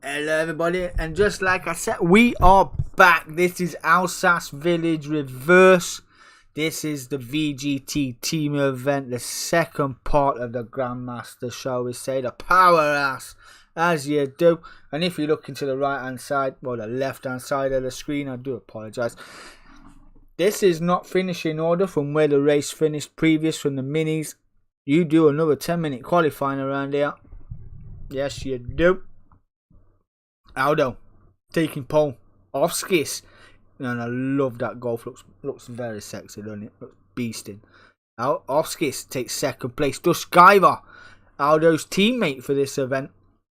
Hello everybody, and just like I said, we are back. This is ALSCE Village Reverse. This is the VGT team event, the second part of the Grand Master, shall we say, the powerhouse, as you do. And if you look into the right hand side, well, the left hand side of the screen, I do apologise. This is not finishing order from where the race finished previous from the minis. You do another 10-minute qualifying around here. Yes, you do. Aldo taking pole. ALSCE, and I love that golf. Looks very sexy, doesn't it? Looks beasting. ALSCE takes second place. Duskiver, Aldo's teammate for this event,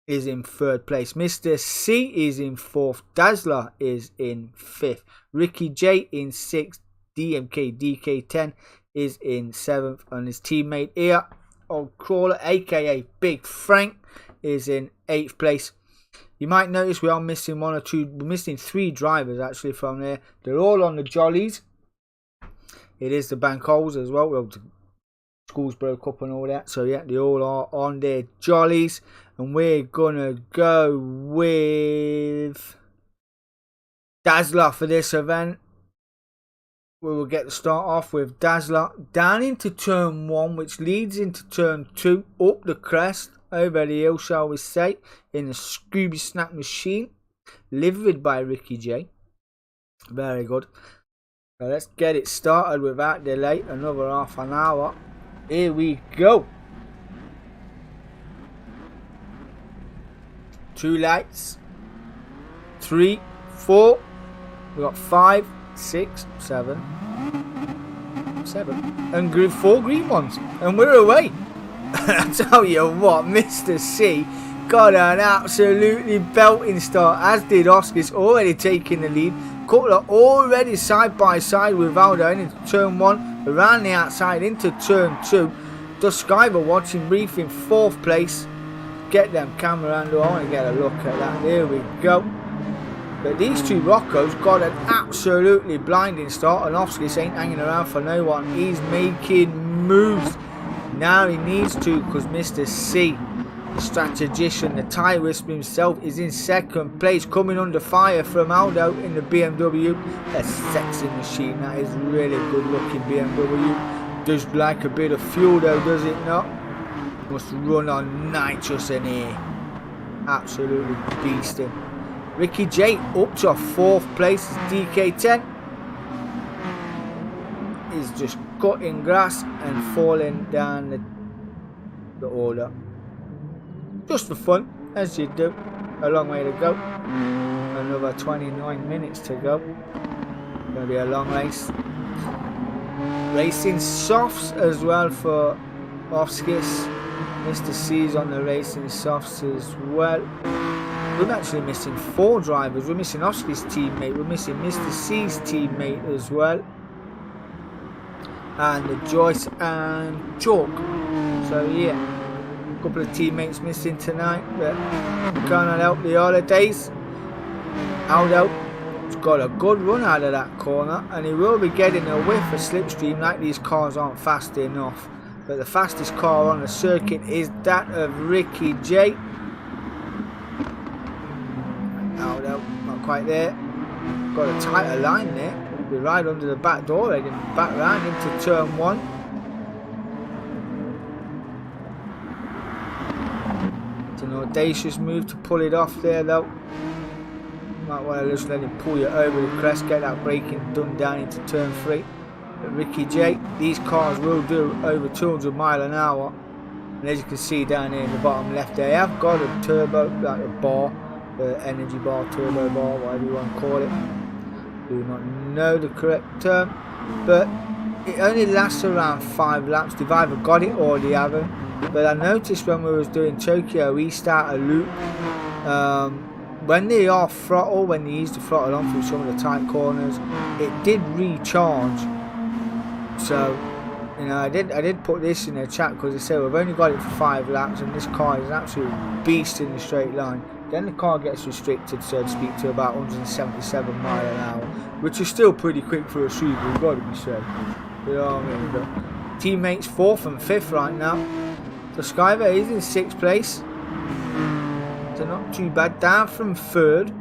is in third place. Mr. C is in fourth. Dazzler is in fifth. Ricky J in sixth. DMK DK10 is in seventh, and his teammate here, Old Crawler, aka Big Frank, is in eighth place. You might notice we are missing one or two. We're missing three drivers actually from there. They're all on the jollies. It is the bank holes as well. Well, the schools broke up and all that. So yeah, they all are on their jollies. And we're gonna go with Dazzler for this event. We will get the start off with Dazzler down into turn 1, which leads into turn 2, up the crest, over the hill, shall we say, in a Scooby Snack machine, livered by Ricky J. Very good. So let's get it started without delay. Another half an hour. Here we go. 2 lights. 3, 4. We got 5, 6, 7, and 4 green ones, and we're away. I tell you what, Mr. C got an absolutely belting start, as did ALSCE, already taking the lead. Couple are already side by side with Aldo into turn 1, around the outside into turn 2. Duskiver watching brief in 4th place. Get them camera angle, I want to get a look at that. There we go. But these two Roccos got an absolutely blinding start, and ALSCE ain't hanging around for no one. He's making moves. Now he needs to, because Mr. C, the strategician, the tie whisper himself, is in second place, coming under fire from Aldo in the BMW. A sexy machine, that is really good looking BMW. Does like a bit of fuel though, does it not? Must run on nitrous in here. Absolutely beasting. Ricky J up to 4th place is DK10. He's just cutting grass and falling down the order. Just for fun, as you do. A long way to go. Another 29 minutes to go. Gonna be a long race. Racing softs as well for ALSCE. Mr. C's on the racing softs as well. We're actually missing 4 drivers. We're missing ALSCE's teammate. We're missing Mr. C's teammate as well. And the Joyce and Chalk. So yeah, a couple of teammates missing tonight, but we cannot help the holidays. Aldo's got a good run out of that corner, and he will be getting a whiff of slipstream, like these cars aren't fast enough. But the fastest car on the circuit is that of Ricky J. Aldo, not quite there. Got a tighter line there. We're right under the back door, heading back round into turn 1. It's an audacious move to pull it off there though. Might want to just let him pull you over the crest, get that braking done down into turn 3. But Ricky J, these cars will do over 200 miles an hour. And as you can see down here in the bottom left, they have got a turbo, like a bar, the energy bar, turbo bar, whatever you want to call it. Do not know the correct term, but it only lasts around 5 laps. They've either got it or they haven't. But I noticed when we was doing Tokyo, we start a loop. When they are throttle, when they use the throttle on through some of the tight corners, it did recharge. So, you know, I did put this in the chat because they said we've only got it for 5 laps, and this car is an absolute beast in the straight line. Then the car gets restricted, so to speak, to about 177 miles an hour, which is still pretty quick for a Subaru, got to be said. You know what I mean? But teammates 4th and 5th right now. So Skyver is in 6th place. So not too bad. Down from third.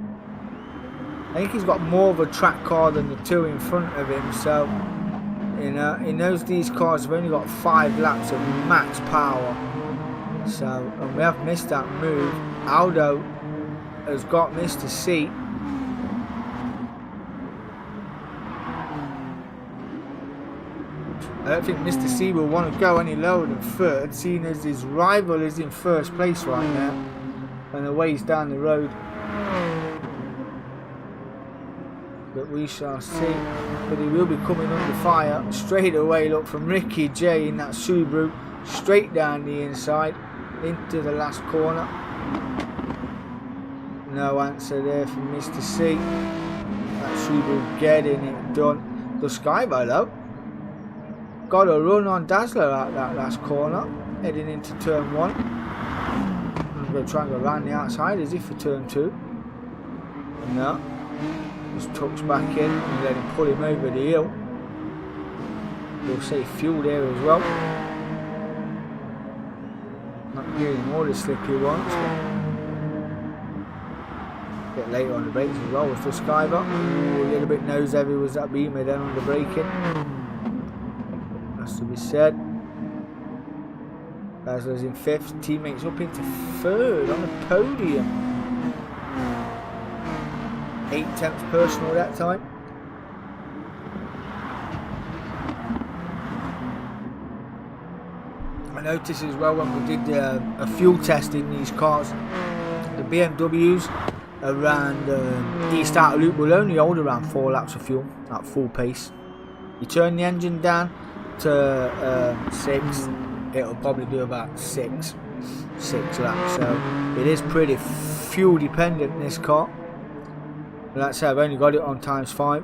I think he's got more of a track car than the two in front of him. So, you know, he knows these cars have only got 5 laps of max power. So, and we have missed that move. Aldo has got Mr. C. I don't think Mr. C will want to go any lower than third, seeing as his rival is in first place right now, and the way he's down the road. But we shall see. But he will be coming under fire straight away. Look, from Ricky J in that Subaru, straight down the inside into the last corner. No answer there from Mr. C. That Subaru getting it done. The Skybo though got a run on Dazzler out that last corner, heading into turn 1. I'm going to try and go around the outside, is he, for turn 2? No. Just tucks back in and let him pull him over the hill. We'll save fuel there as well. Not getting all the slip he wants. A bit later on the brakes as well with the Skybo. A little bit nose heavy was that Beamer then on the braking. To be said. Dazzler's in 5th, teammates up into 3rd on the podium. 8/10 personal that time. I noticed as well when we did a fuel test in these cars, the BMWs around East Outer Loop will only hold around 4 laps of fuel at full pace. You turn the engine down to 6, it'll probably do about 6 laps, so it is pretty fuel dependent, this car. But like I said, I've only got it on ×5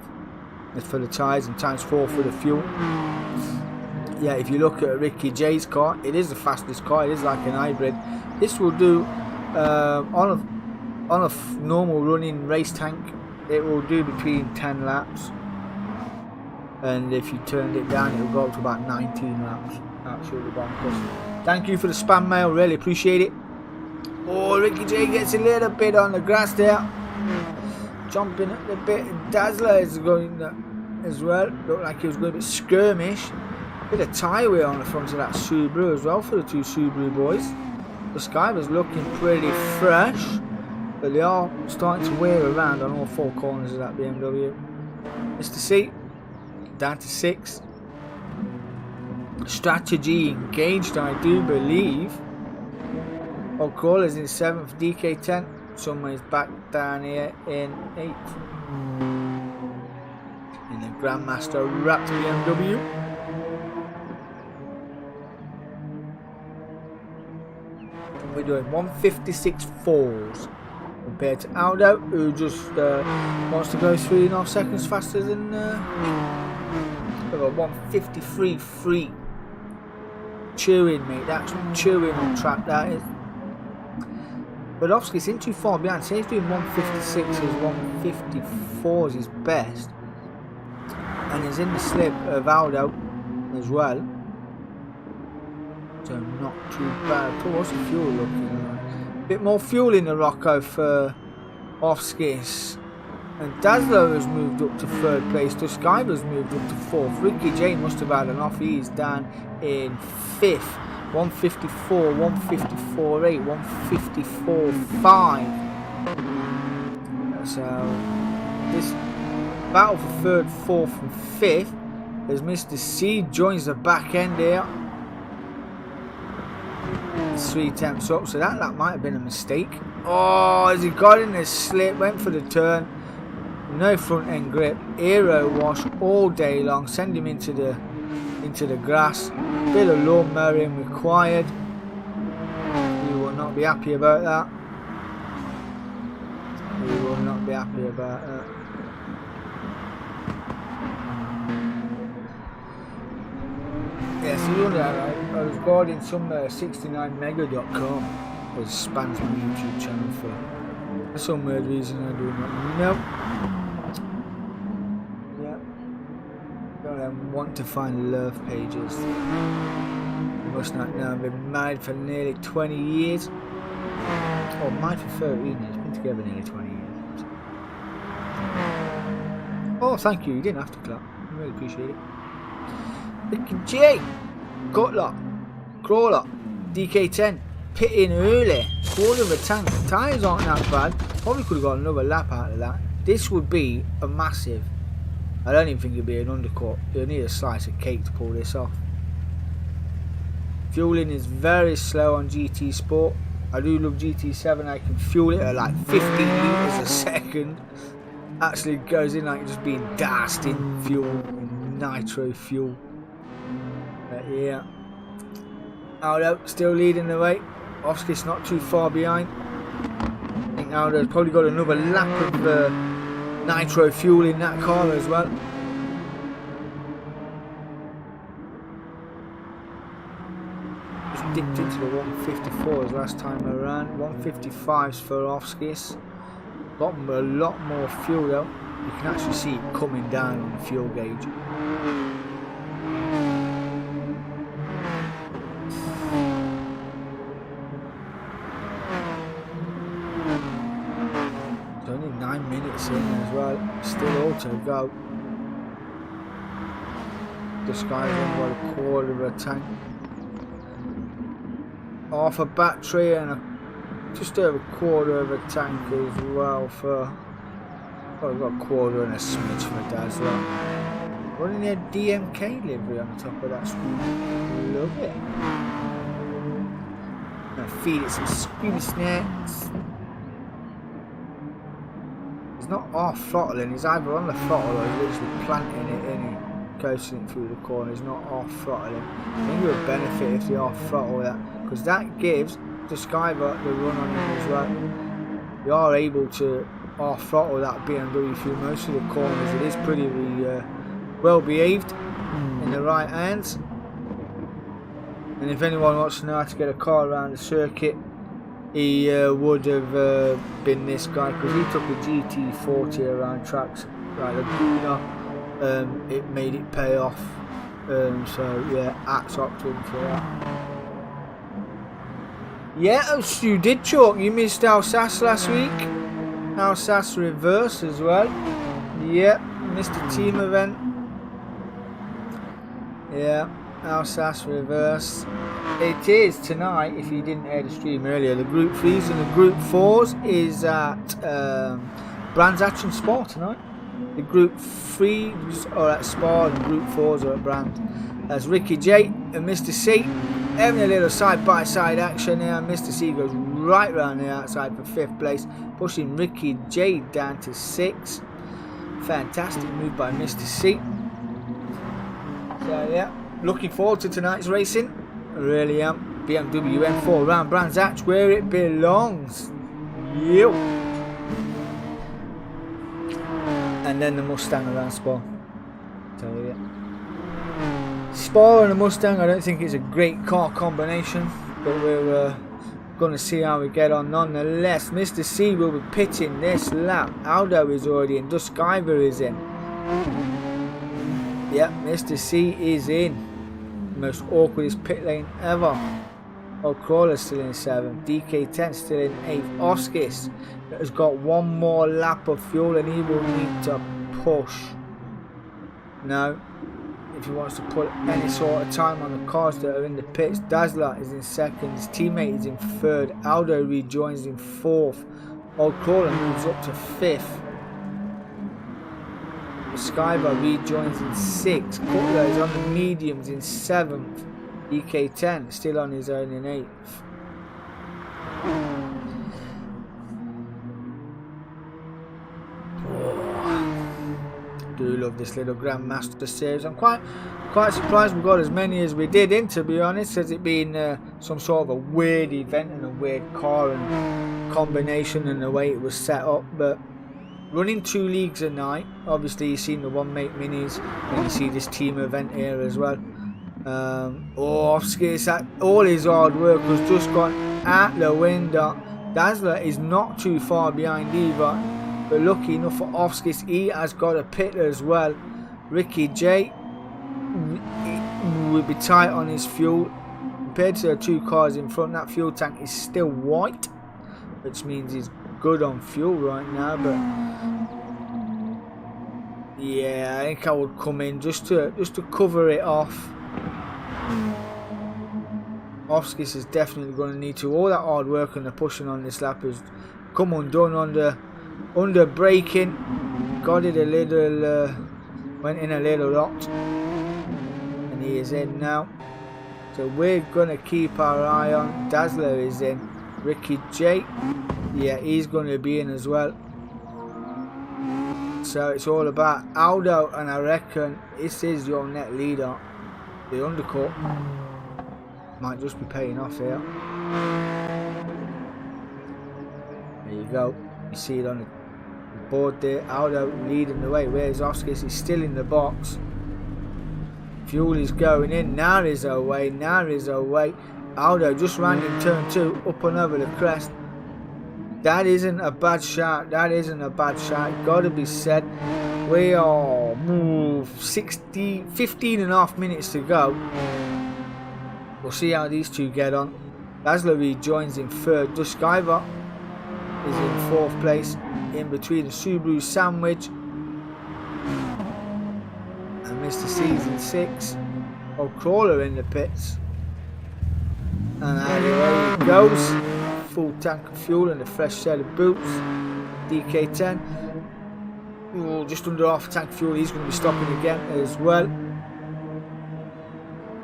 for the tyres and ×4 for the fuel. Yeah, if you look at Ricky J's car, it is the fastest car, it is like an hybrid. This will do on a normal running race tank, it will do between 10 laps. And if you turned it down, it will go up to about 19 laps. Absolutely bonkers. Thank you for the spam mail, really appreciate it. Oh, Ricky J gets a little bit on the grass there. Jumping at the bit. Dazzler is going as well. Looked like he was going a bit skirmish. Bit of tyre wear on the front of that Subaru as well for the 2 Subaru boys. The Sky was looking pretty fresh, but they are starting to wear around on all 4 corners of that BMW. Mr. C down to 6. Strategy engaged, I do believe. O'Crawler's in 7th, DK10. Somewhere's back down here in 8th. In the Grand Master wrapped BMW. We're doing 156.4s compared to Aldo, who just wants to go 3.5 seconds faster than 153.3. Chewing, mate. That's chewing on track, that is. But obviously, it's in too far behind. So he's doing 156 as 154 is his best. And he's in the slip of Aldo as well. So not too bad at all. What's the fuel looking like? A bit more fuel in the Rocco for ALSCE. And Dazzler has moved up to 3rd place. Tuskyva's moved up to 4th. Ricky J must have had an off. He's down in 5th. 154, 154.8, 154.5. So this battle for 3rd, 4th and 5th as Mr. C joins the back end here. 3/10 up, so that might have been a mistake. Oh, as he got in the slip, went for the turn. No front end grip, aero wash all day long, send him into the grass. Bit of lawn mowing required. You will not be happy about that. You will not be happy about that. Yeah, so you know, I was guarding some 69mega.com, which spans my YouTube channel for some weird reason I do not know. Want to find love pages. You must not know I've been married for nearly 20 years. Oh, mine for 13 years. Been together nearly 20 years. Oh, thank you. You didn't have to clap. I really appreciate it. Ricky J. Cutler. Crawler. DK10. Pitting early. Quarter of a tank. Tyres aren't that bad. Probably could have got another lap out of that. This would be a massive. I don't even think it'd be an undercut. You'll need a slice of cake to pull this off. Fueling is very slow on GT Sport. I do love GT7. I can fuel it at like 15 litres a second. Actually goes in like just being doused in fuel, in nitro fuel. But yeah. Aldo still leading the way. Oscar's not too far behind. I think Aldo's probably got another lap of nitro fuel in that car as well. Just dipped into the 154s last time around. 155s for Oscar's. Got a lot more fuel though. You can actually see it coming down on the fuel gauge. It's only 9 minutes in as well. Still all to go. This guy's on about a quarter of a tank. Half a battery and just over a quarter of a tank as well for. Well, I've got a quarter and a smidge for that as well. Running their DMK livery on the top of that screw. Love it. Gonna feed it some screamy snacks. He's not off throttling, he's either on the throttle or he's literally planting it in, coasting it through the corner. He's not off throttling. I think it would benefit if they off throttle that, because that gives the Skybot the run on him as well. You are able to off throttle that BMW through most of the corners. It is pretty well behaved in the right hands. And if anyone wants to know how to get a car around the circuit, he would have been this guy, because he took a GT40 around tracks like Laguna. It made it pay off. So yeah, hats off to him for that. Yeah, you did chalk. You missed ALSCE last week. ALSCE reverse as well. Yeah, missed the team event. Yeah, ALSCE reverse. It is tonight, if you didn't hear the stream earlier. The Group 3s and the Group 4s is at Brands Hatch Spa tonight. The Group 3s are at Spa and the Group 4s are at Brand. That's Ricky J and Mr. C having a little side-by-side action here. Mr. C goes right round the outside for 5th place, pushing Ricky J down to 6th. Fantastic move by Mr. C. So yeah, looking forward to tonight's racing. I really am. BMW M4 round Brands Hatch where it belongs. Yo. And then the Mustang around Spa. So yeah. Spa and a Mustang, I don't think it's a great car combination, but we're going to see how we get on nonetheless. Mr. C will be pitting this lap. Aldo is already in. Duskiver is in. Yep, Mr. C is in. Most awkwardest pit lane ever. Oh, Crawler's still in 7th. DK10 still in 8th. Oskis has got one more lap of fuel and he will need to push. Now, if he wants to put any sort of time on the cars that are in the pits. Dazzler is in 2nd, his teammate is in 3rd, Aldo rejoins in 4th, Old Crawler moves up to 5th, Skybar rejoins in 6th, Cutler is on the mediums in 7th, EK10 still on his own in 8th. Do love this little Grand Master series. I'm quite surprised we got as many as we did in, to be honest. Has it been some sort of a weird event and a weird car and combination and the way it was set up, but running 2 leagues a night. Obviously you've seen the One Mate Minis and you see this team event here as well. All his hard work has just gone out the window. Dazzler is not too far behind either. But lucky enough for Offskis, he has got a pit as well. Ricky J will be tight on his fuel. Compared to the 2 cars in front, that fuel tank is still white. which means he's good on fuel right now. But yeah, I think I would come in just to cover it off. ALSCE is definitely going to need to. All that hard work and the pushing on this lap has come undone under braking. Got it a little, went in a little lot, and he is in now. So we're going to keep our eye on. Dazzler is in. Ricky J, yeah, he's going to be in as well. So it's all about Aldo, and I reckon this is your net leader. The undercut might just be paying off here. There you go. You see it on the board there. Aldo leading the way. Where's ALSCE? He's still in the box. Fuel is going in. Now is away. Now is away. Aldo just ran in turn 2 up and over the crest. That isn't a bad shot. That isn't a bad shot. Got to be said. We are 15 and a half minutes to go. We'll see how these two get on. Dazzler rejoins in 3rd. Duskiver is in 4th place, in between the Subaru sandwich and Mr. C's in 6th. Oh, Crawler in the pits. And there he goes. Full tank of fuel and a fresh set of boots. DK10. Oh, just under half a tank of fuel. He's going to be stopping again as well.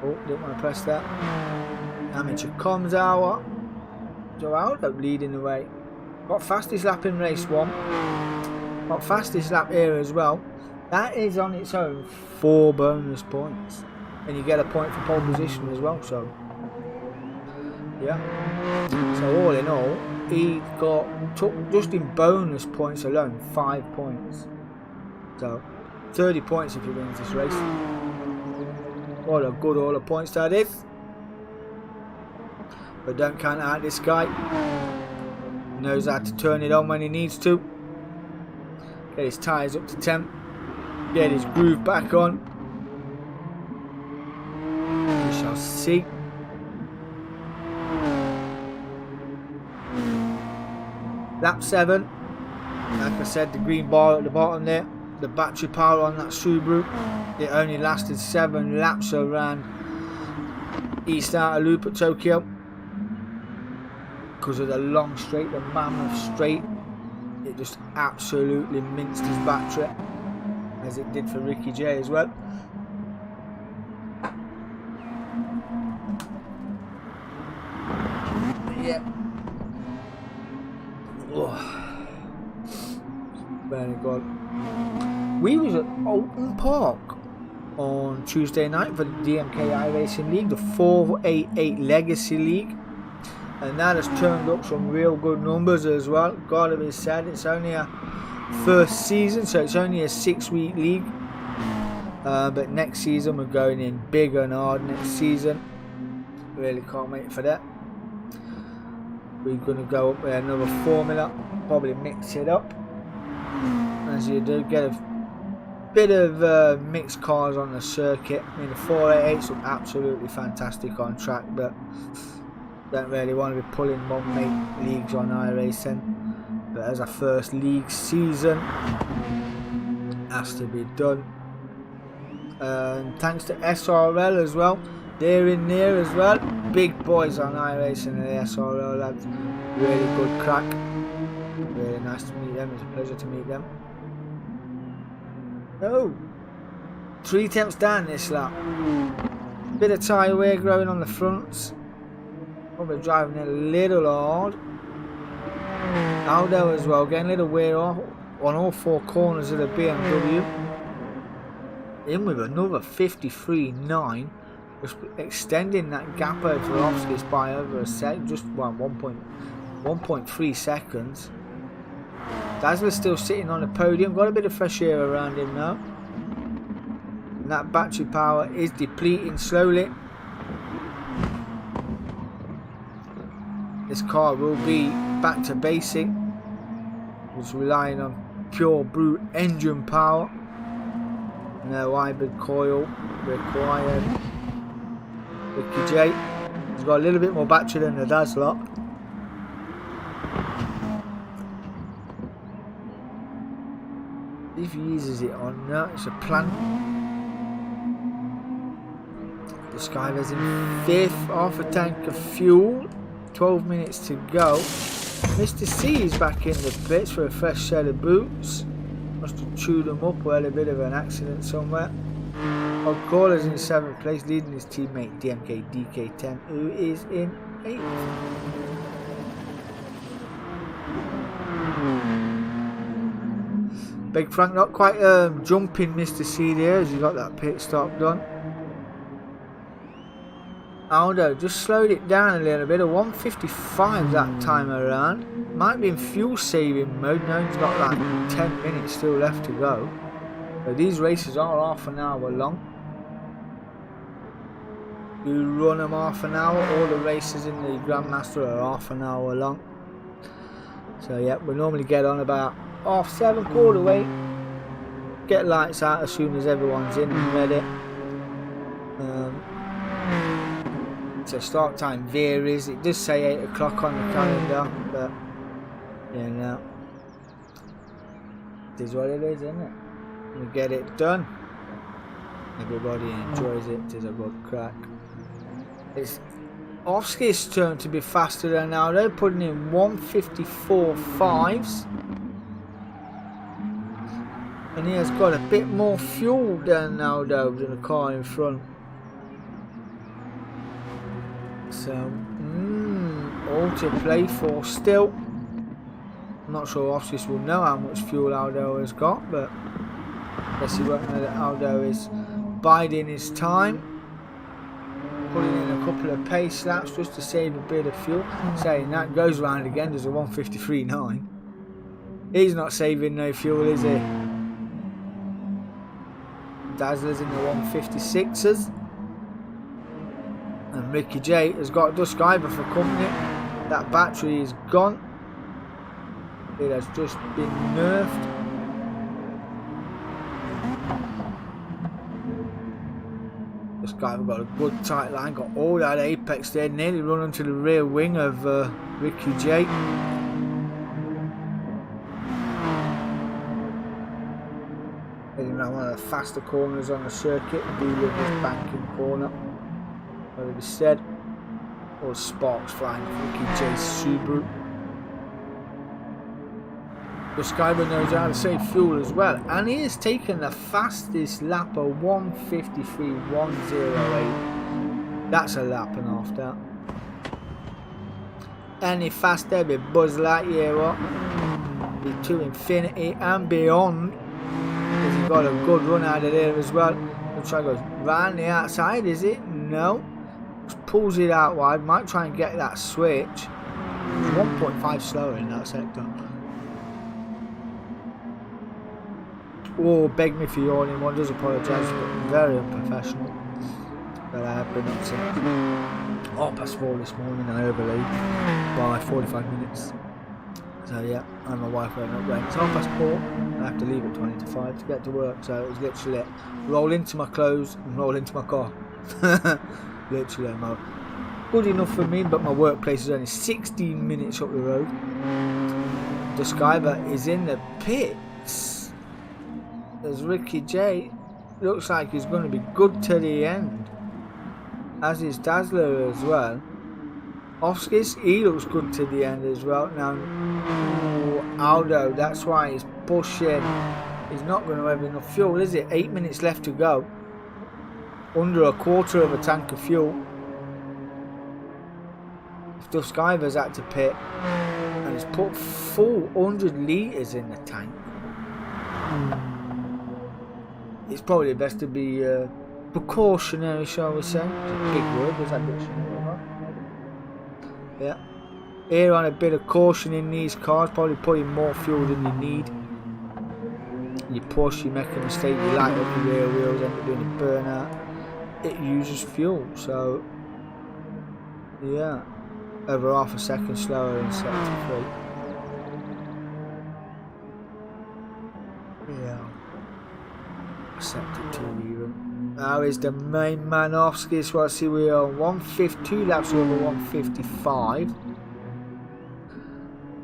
Oh, didn't want to press that. Amateur comms hour. So Aldo leading the way. Got fastest lap in race 1. Got fastest lap here as well. That is on its own 4 bonus points. And you get a point for pole position as well. So yeah. So all in all, he took just in bonus points alone 5 points. So 30 points if he wins this race. What a good all the points that is. But don't count out this guy. He knows how to turn it on when he needs to. Get his tyres up to temp. Get his groove back on. We shall see. Lap 7. Like I said, the green bar at the bottom there. The battery power on that Subaru. It only lasted 7 laps around East Outer Loop at Tokyo. Because of the long straight, the mammoth straight. It just absolutely minced his battery. As it did for Ricky J as well. Yeah. Oh. Very good. We was at Open Park on Tuesday night for the DMK iRacing League, the 488 Legacy League, and that has turned up some real good numbers as well. Gotta be said, it's only a first season, so it's only a 6-week league, but next season we're going in big and hard next season. Really can't wait for that. We're going to go up with another formula, probably mix it up as you do, get a bit of mixed cars on the circuit. I mean, the 488s look absolutely fantastic on track, but don't really want to be pulling one-mate leagues on iRacing. But as a first league season, has to be done. Thanks to SRL as well. They're in there as well. Big boys on iRacing and the SRL lads. Really good crack. Really nice to meet them. It's a pleasure to meet them. Oh, 3 tenths down this lap. Bit of tyre wear growing on the fronts. Probably driving a little hard. Aldo as well, getting a little wear off on all 4 corners of the BMW. In with another 53.9. Just extending that gap over ALSCE by over a second, just 1.3 seconds. Dazzler's still sitting on the podium, got a bit of fresh air around him now. And that battery power is depleting slowly. This car will be back to basic. It's relying on pure brute engine power. No hybrid coil required. Ricky J. He's got a little bit more battery than the Dazzler. If he uses it or not, it's a plan. The Skyver's in 5th, half a tank of fuel, 12 minutes to go. Mr. C is back in the pits for a fresh set of boots. Must have chewed them up or had a bit of an accident somewhere. O'Caller's in 7th place, leading his teammate DMK DK10, who is in 8th. Big Frank not quite jumping Mr. C there as he got that pit stop done. Aldo just slowed it down a little bit, a 155 that time around. Might be in fuel saving mode, now he's got like 10 minutes still left to go. But these races are half an hour long. You run them half an hour, all the races in the Grand Master are half an hour long. So yeah, we normally get on about 7:30, 8. Get lights out as soon as everyone's in and ready. So start time varies. It does say 8 o'clock on the calendar, but you know, it is what it is, isn't it? We get it done. Everybody enjoys it. It is a good crack. It's ALSCE's turn to be faster than now. They're putting in 154.5s. And he has got a bit more fuel than Aldo than the car in front. So, all to play for still. I'm not sure ALSCE will know how much fuel Aldo has got, but I guess he won't know that Aldo is biding his time. Putting in a couple of pace laps just to save a bit of fuel. Saying that, goes round again, there's a 153.9. He's not saving no fuel, is he? Dazzler's in the 156s. And Ricky J has got Dusk Iver for company. That battery is gone. It has just been nerfed. This guy got a good tight line, got all that apex there, nearly run onto the rear wing of Ricky J. One of the faster corners on the circuit, the Rivers banking corner. Whether it be said, or sparks flying from Ricky J's Subaru. The Skyber knows how to save fuel as well, and he has taken the fastest lap of 153.108. That's a lap and a half down. Any faster, be Buzz Lightyear up, be to infinity and beyond. Because he got a good run out of there as well. Looks like it goes round the outside, is it? No. Just pulls it out wide. Might try and get that switch. He's 1.5 slower in that sector. Oh, beg me for yawning. One does apologise, but very unprofessional. But I have been up since 4:30 this morning. I overlaid by 45 minutes. So yeah, and my wife went up there. It's 4:30. I have to leave at 20 to 5 to get to work. So it was literally roll into my clothes and roll into my car. Literally, good enough for me, but my workplace is only 16 minutes up the road. The Skyver is in the pits. There's Ricky J. Looks like he's going to be good to the end. As is Dazzler as well. ALSCE, he looks good to the end as well. Now, Aldo, that's why he's pushing. He's not going to have enough fuel, is it? 8 minutes left to go. Under a quarter of a tank of fuel. If the Skyver's had to pit, and he's put full 100 litres in the tank. It's probably best to be precautionary, shall we say. It's a big word, was that dictionary? Yeah. Here on a bit of caution in these cars, probably putting more fuel than you need. You push, you make a mistake, you light up the rear wheels, end up doing a burnout. It uses fuel, so yeah, over half a second slower in sector 3. Yeah, sector 2 even. Now is the main man ALSCE. So I see we are 152 laps over 155.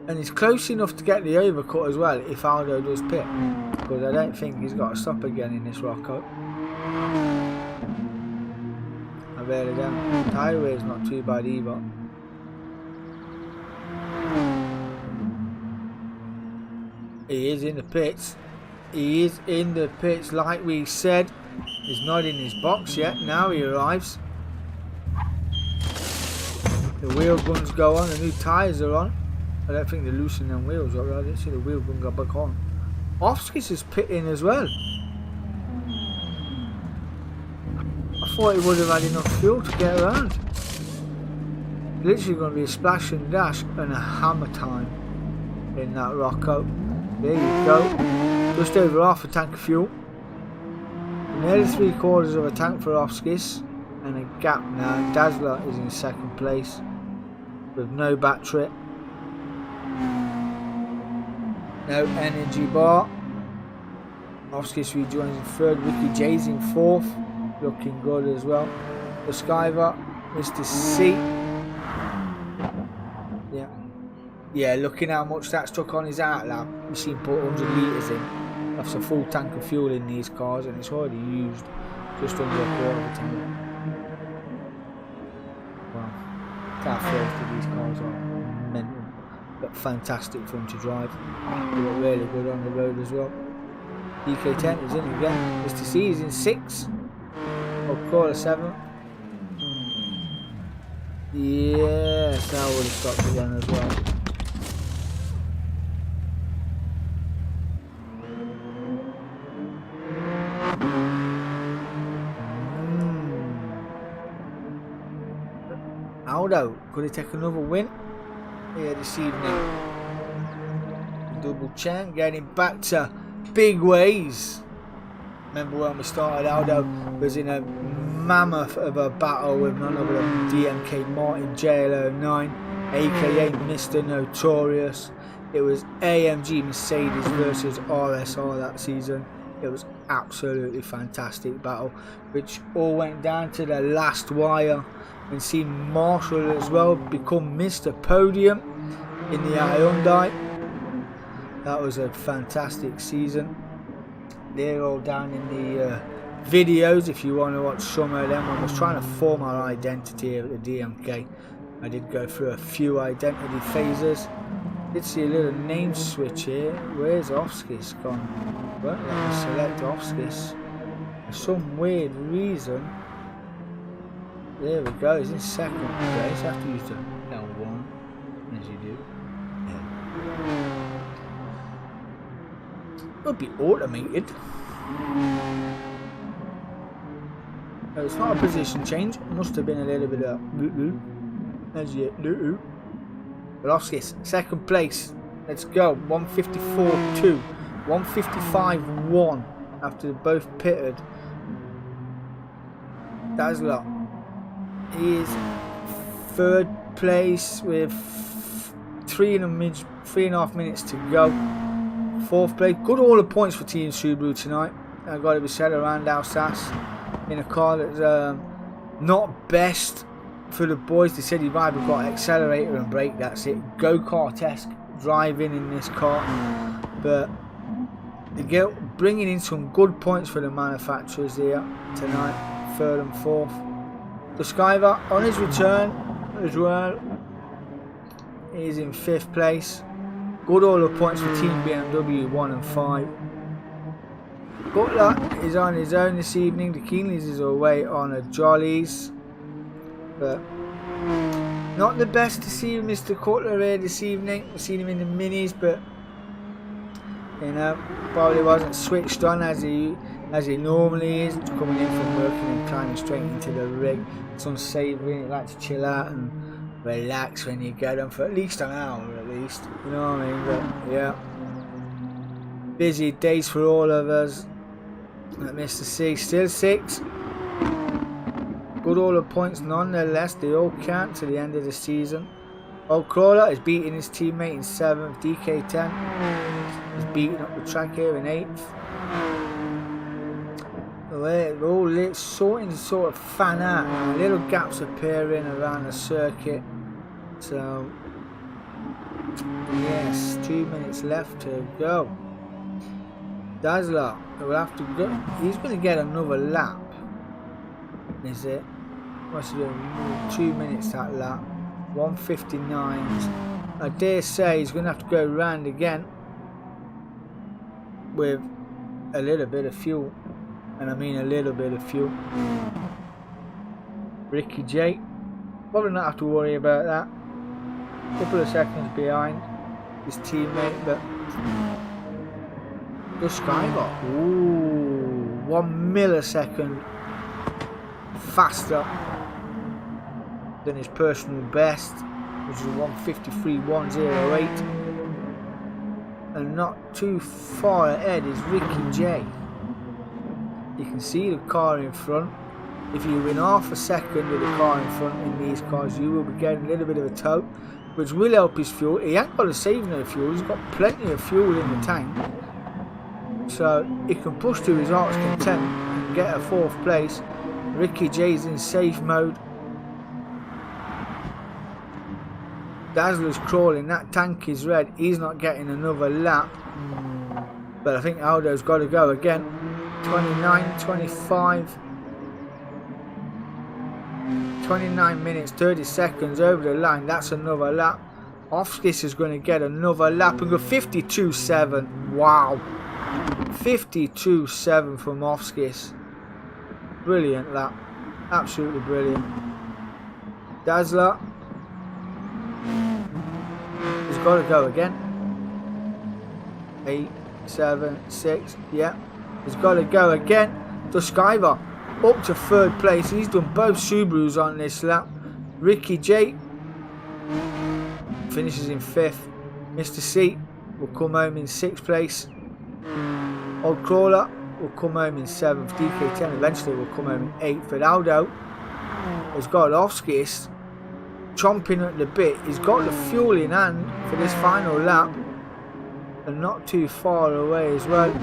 And he's close enough to get the overcut as well if Aldo does pit. Because I don't think he's got to stop again in this Rocco. I really don't. Tyre weight's not too bad either. He is in the pits. He is in the pits like we said. He's not in his box yet. Now he arrives. The wheel guns go on. The new tyres are on. I don't think they're loosening them wheels up. I didn't see the wheel gun go back on. Offskis is pitting as well. I thought he would have had enough fuel to get around. Literally going to be a splash and dash and a hammer time in that Rocco. There you go. Just over half a tank of fuel. Nearly 3/4 of a tank for Offskis. And a gap now. Dazzler is in second place with no battery. No energy bar. Offskis rejoins in third. Ricky J's in fourth. Looking good as well. The Skyver, Mr. C. Yeah, looking how much that's took on his outlap. We've seen put 100 litres in. That's a full tank of fuel in these cars and it's already used just under a quarter of a tank. Wow. How thirsty these cars are. Mental. But fantastic for him to drive. They look really good on the road as well. DK10 is in again. Mr. C is in 6. Quarter 7. Yes, that would have stopped again as well. Aldo, could he take another win here this evening? Double champ, getting back to big ways. Remember when we started, Aldo was in a mammoth of a battle with none other than DMK Martin JL09, aka Mr. Notorious. It was AMG Mercedes versus RSR that season. It was absolutely fantastic battle, which all went down to the last wire. And seeing Marshall as well become Mr. Podium in the Hyundai. That was a fantastic season. They're all down in the videos if you want to watch some of them. I was trying to form our identity here at the DMK. I did go through a few identity phases. Did see a little name switch here. Where's Offskis gone? Well, let me select Offskis. For some weird reason. There we go, he's in second place. I have to use the L1 as you do. Yeah. Would be automated. No, it's not a position change. It must have been a little bit of as you But Offskis, second place. Let's go. 154.2. 155.1 after they both pitted. Dazzler. He is third place with 3.5 minutes to go. Fourth place. Good all the points for Team Subaru tonight. I've got to be said around ALSCE in a car that's not best for the boys. They said you've either got accelerator and brake. That's it. Go-kart-esque driving in this car. But they get bringing in some good points for the manufacturers here tonight. Third and fourth. The Skyver on his return as well. He's in 5th place. Good all the points for Team BMW 1 and 5. Butler is on his own this evening. The Keenleys is away on a Jollies. But not the best to see Mr. Cutler here this evening. We've seen him in the minis, but you know, probably wasn't switched on as he normally is, coming in from working and climbing straight into the rig. It's unsavoury. You like to chill out and relax when you get them for at least an hour, at least. You know what I mean? But yeah, busy days for all of us. Mr. C still 6. Good all the points nonetheless. They all count to the end of the season. Old Crawler is beating his teammate in 7th. DK10 is beating up the track here in 8th. They're all starting to sort of fan out now. Little gaps appearing around the circuit. So Yes, 2 minutes left to go. Dazzler will have to go. He's going to get another lap. Is it? What's he doing? 2 minutes that lap. 1:59. I dare say he's going to have to go round again with a little bit of fuel. And I mean a little bit of fuel. Ricky J. Probably not have to worry about that. Couple of seconds behind his teammate, but the Skylar, ooh, 1 millisecond faster than his personal best, which is 1:53.108, and not too far ahead is Ricky J. You can see the car in front. If you win half a second with the car in front in these cars, you will be getting a little bit of a tow, which will help his fuel. He ain't got to save no fuel, he's got plenty of fuel in the tank. So he can push to his heart's content and get a 4th place. Ricky J's in safe mode. Dazzler's crawling, that tank is red, he's not getting another lap. But I think Aldo's got to go again. 29, 25. 29 minutes 30 seconds over the line, that's another lap. REVERS is going to get another lap and go 52.7. Wow, 52.7 from REVERS. Brilliant lap, absolutely brilliant. Dazzler has got to go again. 8, 7, 6, yeah, he's got to go again. The Skyver up to 3rd place. He's done both Subarus on this lap. Ricky J finishes in 5th. Mr. C will come home in 6th place. Old Crawler will come home in 7th. DK10 eventually will come home in 8th. But Aldo has got REVERS chomping at the bit. He's got the fuel in hand for this final lap, and not too far away as well.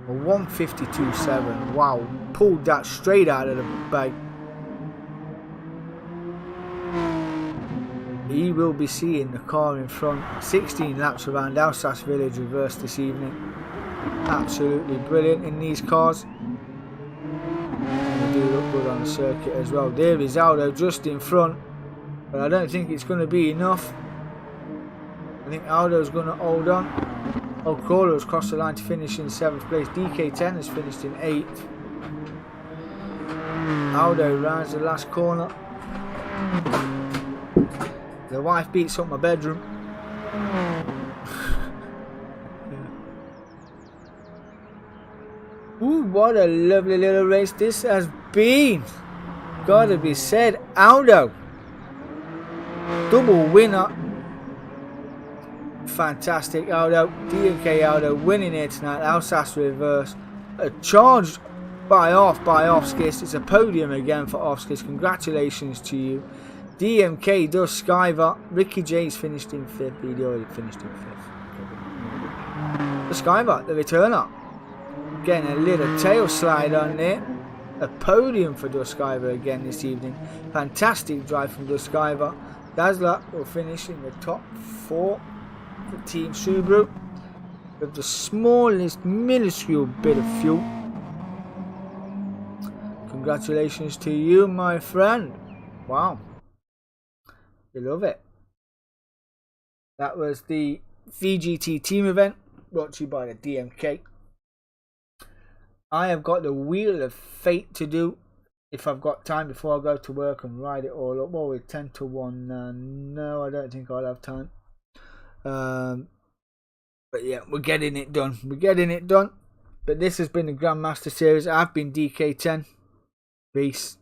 1:52.7. Wow, pulled that straight out of the bag. He will be seeing the car in front. 16 laps around ALSCE Village Reverse this evening. Absolutely brilliant in these cars. And they do look good on the circuit as well. There is Aldo just in front, but I don't think it's going to be enough. I think Aldo's going to hold on. Old Crawler has crossed the line to finish in 7th place. DK10 has finished in 8th. Aldo rounds the last corner. The wife beats up my bedroom. Ooh, what a lovely little race this has been. Gotta be said, Aldo, double winner. Fantastic, Aldo. DMK Aldo winning here tonight. ALSCE Reverse. Charged by REVERS. It's a podium again for REVERS. Congratulations to you. DMK does Skyver. Ricky J's finished in 5th. He already finished in 5th. The Skyver, the returner. Getting a little tail slide on there. A podium for Skyver again this evening. Fantastic drive from Skyver. Dazzler will finish in the top 4. The Team Subaru with the smallest minuscule bit of fuel. Congratulations to you, my friend. Wow, you love it. That was the VGT team event brought to you by the DMK. I have got the Wheel of Fate to do if I've got time before I go to work and ride it all up. Well, we're 10 to 1. No, I don't think I'll have time. But yeah, we're getting it done. But this has been the Grand Master series. I've been DK10. Peace.